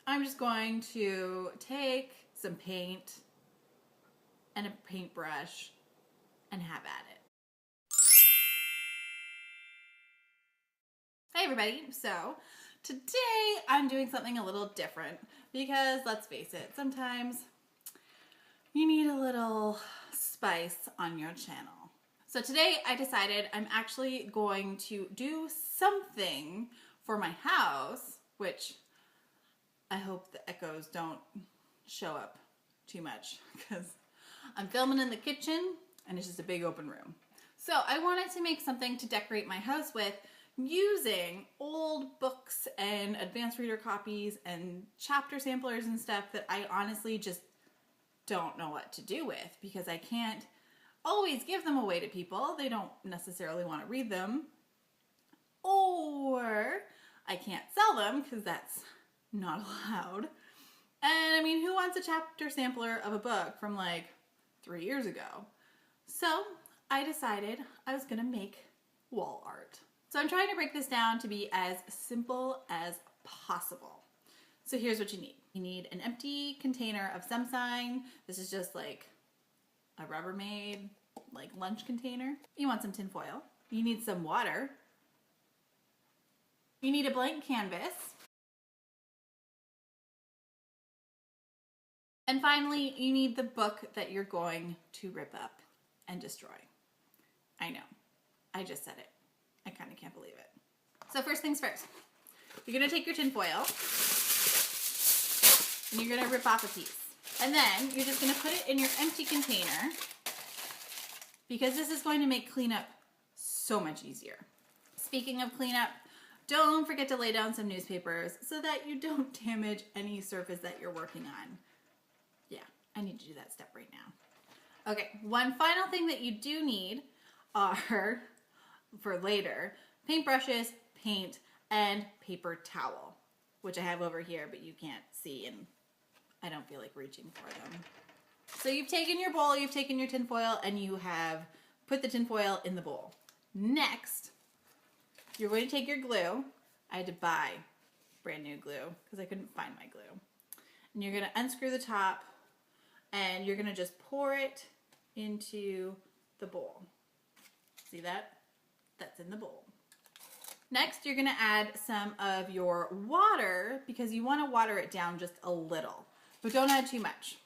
I'm just going to take some paint and a paintbrush and have at it. Hey everybody, so today I'm doing something a little different because let's face it, sometimes you need a little spice on your channel. So today I decided I'm actually going to do something for my house, which I hope the echoes don't show up too much because I'm filming in the kitchen and it's just a big open room. So I wanted to make something to decorate my house with using old books and advanced reader copies and chapter samplers and stuff that I honestly just don't know what to do with because I can't always give them away to people. They don't necessarily want to read them, or I can't sell them because that's not allowed. And I mean, who wants a chapter sampler of a book from like 3 years ago? So I decided I was gonna make wall art. So I'm trying to break this down to be as simple as possible. So here's what you need. You need an empty container of some kind. This is just like a Rubbermaid like lunch container. You want some tin foil. You need some water. You need a blank canvas. And finally, you need the book that you're going to rip up and destroy. I know, I just said it. I kind of can't believe it. So first things first, you're gonna take your tin foil and you're gonna rip off a piece. And then you're just gonna put it in your empty container because this is going to make cleanup so much easier. Speaking of cleanup, don't forget to lay down some newspapers so that you don't damage any surface that you're working on. Yeah, I need to do that step right now. Okay, one final thing that you do need are, for later, paintbrushes, paint, and paper towel, which I have over here, but you can't see and I don't feel like reaching for them. So you've taken your bowl, you've taken your tin foil, and you have put the tin foil in the bowl. Next, you're going to take your glue. I had to buy brand new glue because I couldn't find my glue. And you're going to unscrew the top and you're going to just pour it into the bowl. See that? That's in the bowl. Next, you're going to add some of your water because you want to water it down just a little, but don't add too much.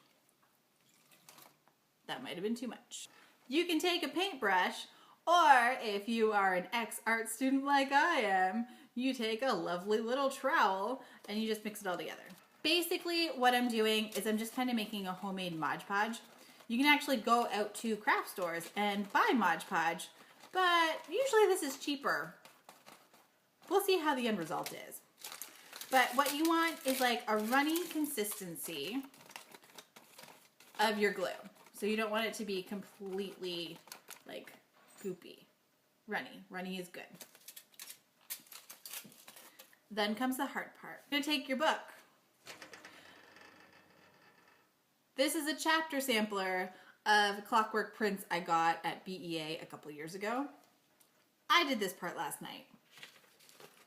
That might have been too much. You can take a paintbrush, or if you are an ex-art student like I am, you take a lovely little trowel and you just mix it all together. Basically, what I'm doing is I'm just kind of making a homemade Mod Podge. You can actually go out to craft stores and buy Mod Podge, but usually this is cheaper. We'll see how the end result is. But what you want is like a runny consistency of your glue. So you don't want it to be completely like goopy. Runny. Runny is good. Then comes the hard part. You're gonna take your book. This is a chapter sampler of Clockwork Prince I got at BEA a couple years ago. I did this part last night.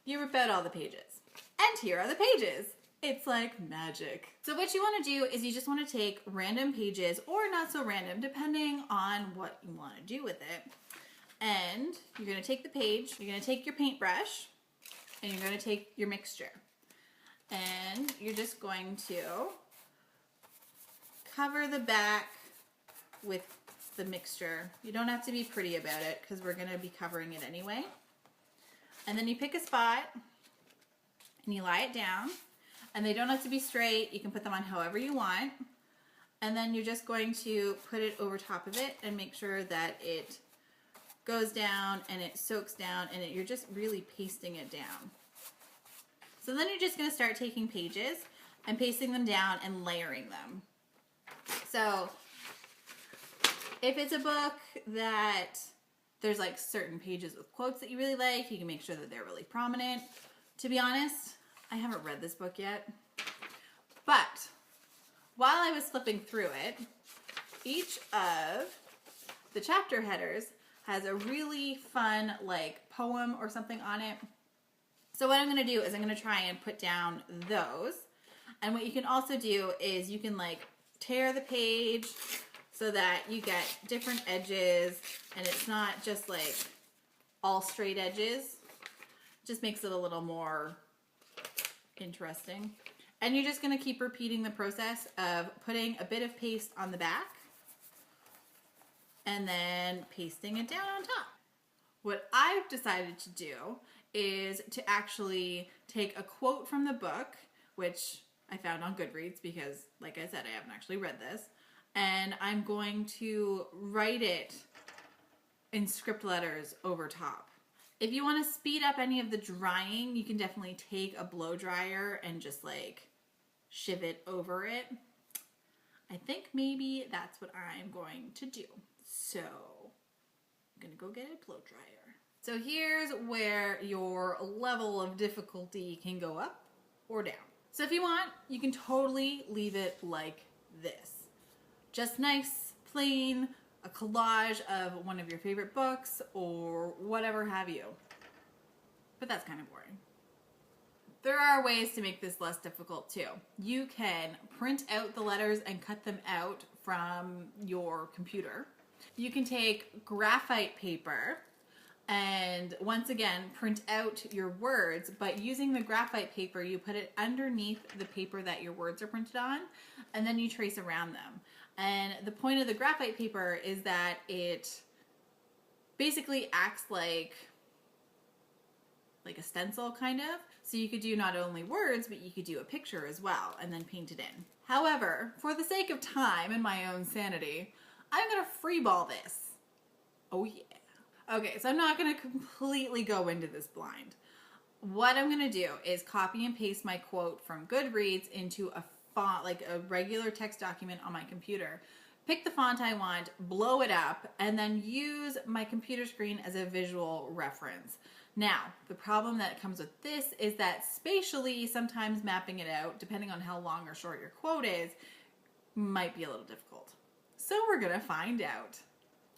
You rip out all the pages. And here are the pages. It's like magic. So what you want to do is you just want to take random pages, or not so random, depending on what you want to do with it. And you're going to take the page, you're going to take your paintbrush, and you're going to take your mixture. And you're just going to cover the back with the mixture. You don't have to be pretty about it because we're going to be covering it anyway. And then you pick a spot and you lie it down. And they don't have to be straight. You can put them on however you want. And then you're just going to put it over top of it and make sure that it goes down and it soaks down and you're just really pasting it down. So then you're just going to start taking pages and pasting them down and layering them. So if it's a book that there's like certain pages with quotes that you really like, you can make sure that they're really prominent. To be honest, I haven't read this book yet, but while I was flipping through it, each of the chapter headers has a really fun like poem or something on it. So what I'm going to do is I'm going to try and put down those, And what you can also do is you can like tear the page so that you get different edges and it's not just like all straight edges. Just makes it a little more interesting. And you're just going to keep repeating the process of putting a bit of paste on the back and then pasting it down on top. What I've decided to do is to actually take a quote from the book, which I found on Goodreads because, like I said, I haven't actually read this, and I'm going to write it in script letters over top. If you want to speed up any of the drying, you can definitely take a blow dryer and just like shiv it over it. I think maybe that's what I'm going to do. So I'm gonna go get a blow dryer. So here's where your level of difficulty can go up or down. So if you want, you can totally leave it like this. Just nice, plain, a collage of one of your favorite books or whatever have you. But that's kind of boring. There are ways to make this less difficult too. You can print out the letters and cut them out from your computer. You can take graphite paper and once again print out your words, but using the graphite paper you put it underneath the paper that your words are printed on and then you trace around them. And the point of the graphite paper is that it basically acts like a stencil kind of. So you could do not only words, but you could do a picture as well and then paint it in. However, for the sake of time and my own sanity, I'm gonna freeball this. Oh yeah. Okay, so I'm not gonna completely go into this blind. What I'm gonna do is copy and paste my quote from Goodreads into a font, like a regular text document on my computer. Pick the font I want, blow it up, and then use my computer screen as a visual reference. Now, the problem that comes with this is that spatially, sometimes mapping it out, depending on how long or short your quote is, might be a little difficult. So we're gonna find out.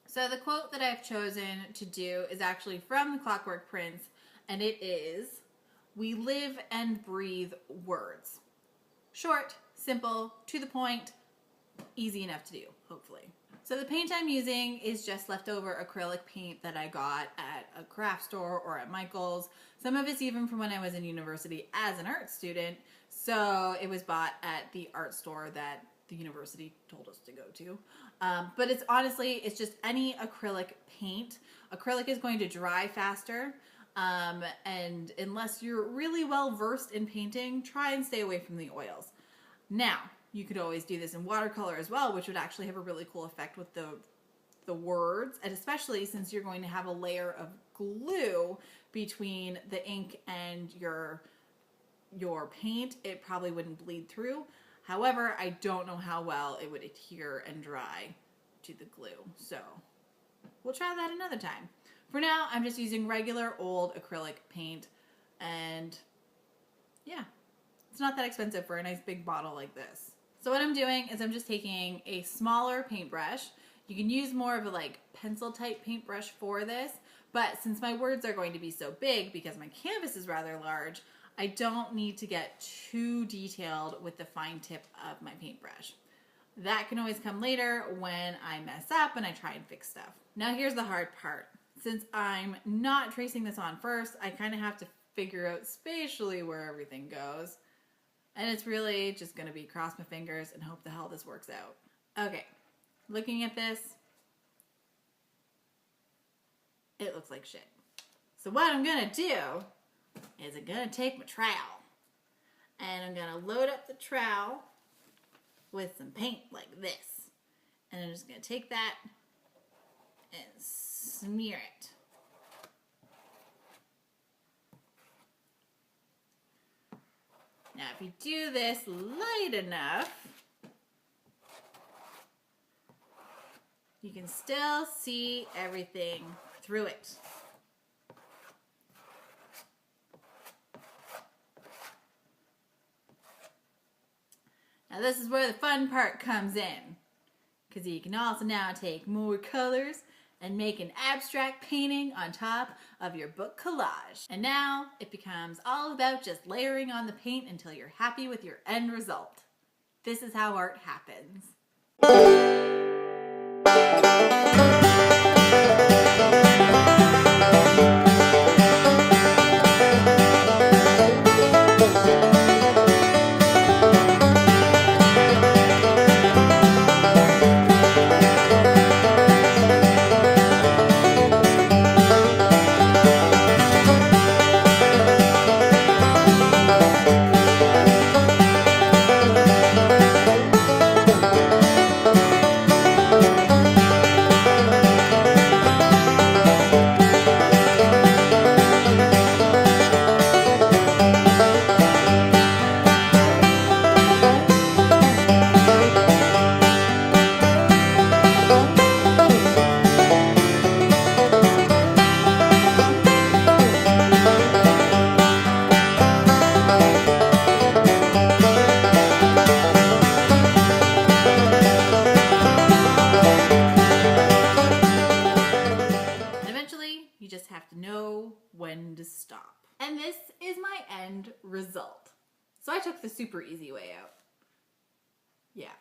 So the quote that I've chosen to do is actually from The Clockwork Prince, and it is, "We live and breathe words." Short, simple, to the point, easy enough to do, hopefully. So the paint I'm using is just leftover acrylic paint that I got at a craft store or at Michael's. Some of it's even from when I was in university as an art student. So it was bought at the art store that the university told us to go to. But it's honestly, it's just any acrylic paint. Acrylic is going to dry faster. And unless you're really well versed in painting, try and stay away from the oils. Now, you could always do this in watercolor as well, which would actually have a really cool effect with the words, and especially since you're going to have a layer of glue between the ink and your paint, it probably wouldn't bleed through. However, I don't know how well it would adhere and dry to the glue, so we'll try that another time. For now, I'm just using regular old acrylic paint, and yeah, it's not that expensive for a nice big bottle like this. So what I'm doing is I'm just taking a smaller paintbrush. You can use more of a like pencil type paintbrush for this, but since my words are going to be so big because my canvas is rather large, I don't need to get too detailed with the fine tip of my paintbrush. That can always come later when I mess up and I try and fix stuff. Now here's the hard part. Since I'm not tracing this on first, I kind of have to figure out spatially where everything goes. And it's really just going to be cross my fingers and hope the hell this works out. Okay, looking at this, it looks like shit. So what I'm going to do is I'm going to take my trowel and I'm going to load up the trowel with some paint like this. And I'm just going to take that and smear it. Now, if you do this light enough, you can still see everything through it. Now, this is where the fun part comes in, because you can also now take more colors and make an abstract painting on top of your book collage. And now it becomes all about just layering on the paint until you're happy with your end result. This is how art happens. You just have to know when to stop. And this is my end result. So I took the super easy way out. Yeah,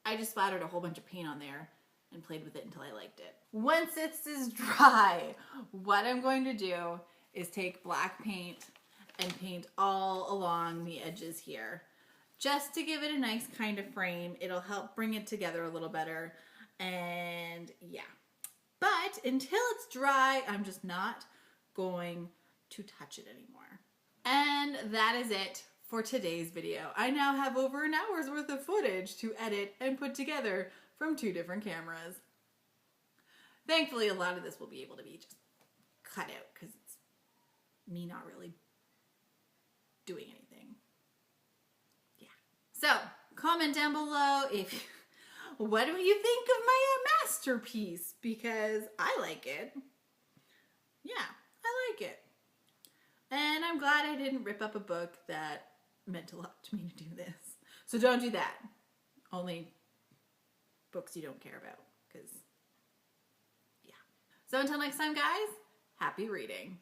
I just splattered a whole bunch of paint on there and played with it until I liked it. Once it's dry, what I'm going to do is take black paint and paint all along the edges here, just to give it a nice kind of frame. It'll help bring it together a little better. And yeah. But until it's dry, I'm just not going to touch it anymore. And that is it for today's video. I now have over an hour's worth of footage to edit and put together from 2 different cameras. Thankfully, a lot of this will be able to be just cut out because it's me not really doing anything. Yeah. So, comment down below if what do you think of my masterpiece? Because I like it. Yeah, I like it. And I'm glad I didn't rip up a book that meant a lot to me to do this. So don't do that. Only books you don't care about. Because, yeah. So until next time, guys, happy reading.